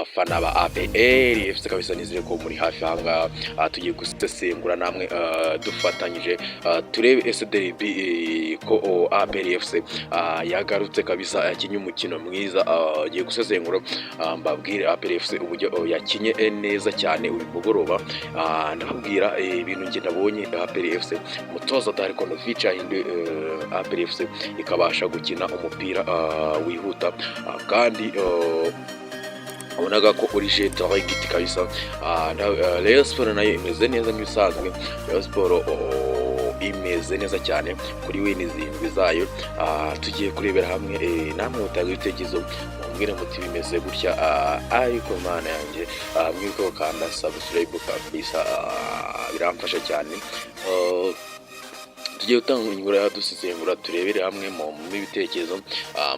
abafana ba APR FC kabisa, nizere ko muri hafi hanga tugiye gusesengura namwe dufatanyije turebe SDB ko APR FC yagarutse kabisa, yakinye umukino mwiza, agiye gusesengura mbabwire APR FC uburyo yakinye neza cyane uyu mugoroba, ndababwira ibintu nge nabonye APR FC mutoza Darkonovic ahinduye APR FC ikabasha gukina umupira wihuta, kandi ubonaga ko uri jeta giti kabisa. Rayon Sport nayo imeze neza nk'ibisanzwe, Rayon Sport imeze neza cyane kuri wini zindwi zayo. Tugiye kurebera hamwe namwe mutanga ibitekerezo, mumbwire muti bimeze gutya, ariko mana yanjye mwiko kanda subscribe kabisa, biramfasha cyane. Tugiye gutangura dusesengura turebere hamwe mu bitekerezo,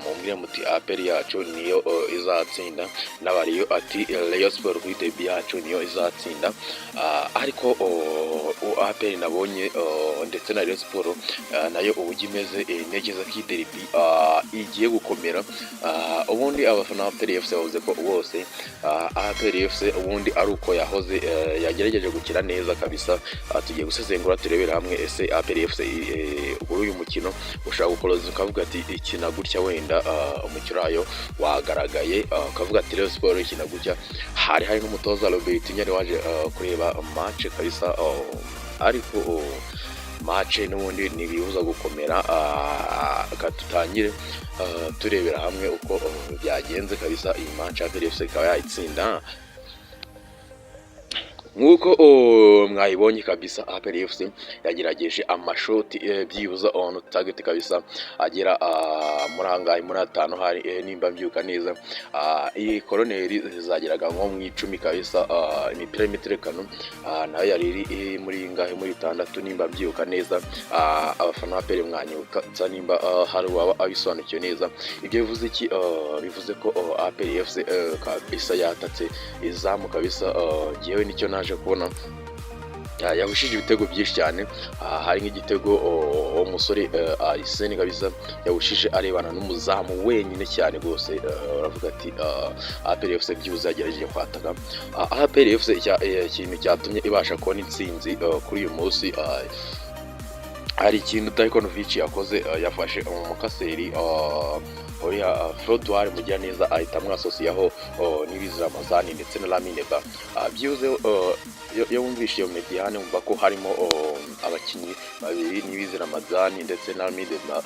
mumbwire muti APR yacu niyo izatsinda, n'abariyo ati Rayon Sport kuri derby yacu niyo izatsinda. Ariko APR nabonye ndetse na Rayon Sport nayo ubugi imeze ntegeza ko derby igiye gukomera. Ubundi abafana ba APR FC bavuze ko bose APR FC ubundi ari uko yahoze, yagerageje gukira neza kabisa. Tugiye gusesengura turebera hamwe ese APR FC uyu mukino ushaka gukoroza ukavuga ati ikina gutya, wenda umukino wayo wagaragaye ukavuga ati Rayon Sport ikina gutya. Hari n'umutoza Robert Nyari waje kureba match kabisa, ariko match n'ubundi nibibuza gukomera. Katutangire turebera hamwe uko byagenze kabisa, iyi match APR FC ikaba yayitsinda. Nkuko mwayibonye kabisa, APR FC yagerageje amashoti byibuza on target kabisa agera muri angahe muri 5 hari nimba mbyuka neza. Iyi koroneri zageraga nko mu 10 kabisa, imipira y'imiterekano nayo yari iri muri ngahe muri 6 nimba mbyuka neza. Abafana APR mwanyuka nimba hari waba abisobanukiye neza. Ibyo bivuze iki? Bivuze ko APR FC kabisa yatatse izamu kabisa. Jewe nicyo naje kubona, yahushije ibitego byinshi cyane. Hari nk'igitego umusore Arsene kabisa yahushije arebana n'umuzamu wenyine cyane rwose. Uravuga ati APR FC byibuze yagerageje kwataka. APR FC ikintu cyatumye ibasha kubona intsinzi kuri uyu munsi, hari ikintu Darkonovic yakoze. Yafashe umukaseri oya Frodoir mujya neza ahita mwasosiyaho Nibizi Ramazani ndetse na Lamine Ba. Byibuze yo wumvishe iyo mediane umva ko harimo abakinyi babiri, Nibizi Ramazani ndetse na Lamine Ba.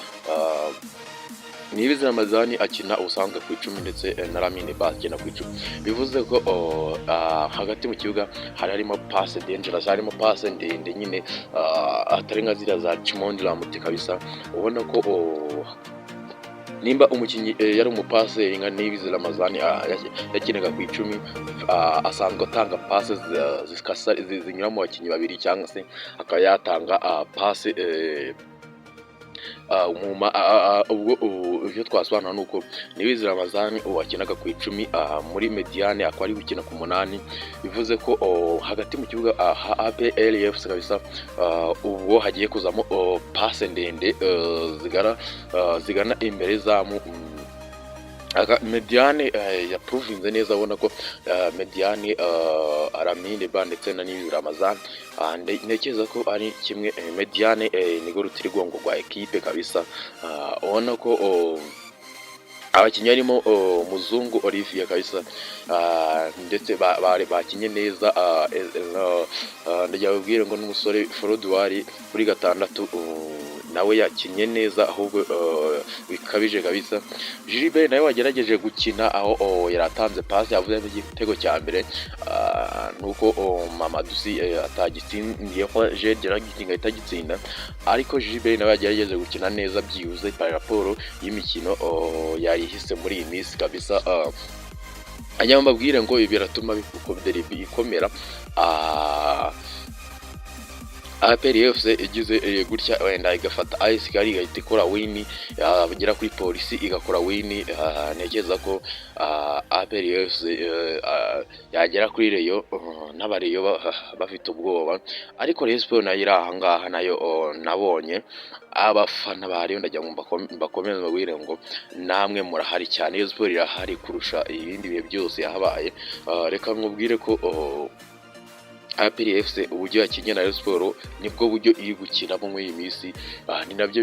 Nibizi Ramazani akina usanzwe ku 10 ndetse na Lamine Ba akina ku 10. Bivuze ko hagati mu kibuga harimo passe dangerous, harimo passe ndende nyine, atari nka zira za Chimondi Lamuti kabisa. Ubona ko nimba umukinyi yari umupase nka Nibizi Ramazani yakinaga ku 10, asanzwe atanga passe zikasa zinyura mu bakinyi babiri, cyangwa se akaba yatanga passe ubwo ivyo twasobanura nuko Nibizi Ramazani wakinaga ku 10 muri mediane akaba ari gukina ku 8. Bivuze ko hagati mu kibuga APR FC kabisa ubwo hagiye kuzamo passe ndende zigana imbere zamu. Mediane ya province neza, abona ko mediane Lamine Ba ndetse na Nibizi Ramazani nekeza ko ari kimwe. Mediane nigo rutirigongo rwa equipe kabisa. Ubona ko abakinnyi harimo Muzungu Olivier kabisa, ndetse bakinye neza. Ndajyabwira ngo n'umusore Frodoir kuri 6 nawe yakinye neza, ahubwo bikabije kabisa. Gilbert nawe wagerageje gukina aho yaratanze pass yavuze igitego cya mbere, nuko Mamadusi atagitsindiyeho Jedera gitinga itagitsinda. Ariko Gilbert nawe yagerageje gukina neza byibuze par rapport y'imikino yayihise muri iyi minsi kabisa. Anyamba mbabwire ngo ibi biratuma derby ikomera. APR FC igize gutya wenda igafata AS Kigali igahita ikora win, bagera kuri polisi igakora win, ntekereza ko APR FC yagera kuri Rayon, n'abareyo bafite ubwoba, ariko Rayon Sport nayo iri aha ngaha nayo nabonye abafana ba Rayon ndagira ngo bakomeze babwire ngo namwe murahari cyane, Rayon Sport irahari kurusha ibindi bihe byose yahabaye. Reka nkubwire ko APR FC uburyo yakinnye na Rayon Sport nibwo buryo iri gukinamo muri iyi minsi, ni nabyo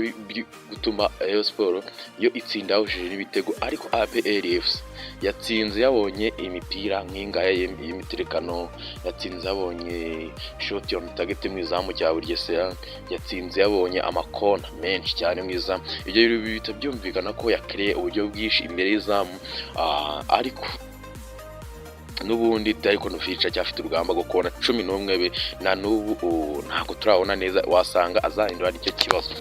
gutuma Rayon Sport yo itsinda yawushije n'ibitego, ariko APR FC yatsinze yabonye imipira nk'ingaya y'imiterekano, yatsinze yabonye shot on target mu izamu cya Bugesera, yatsinze yabonye amakona menshi cyane mu izamu. Ibyo bihita byumvikana ko yakreye uburyo bwinshi imbere y'izamu, ariko n'ubundi ariko Nufica cyafite urugamba gukona 11 be na n'ubu ntabwo turabona neza, wasanga azahindura icyo kibazo.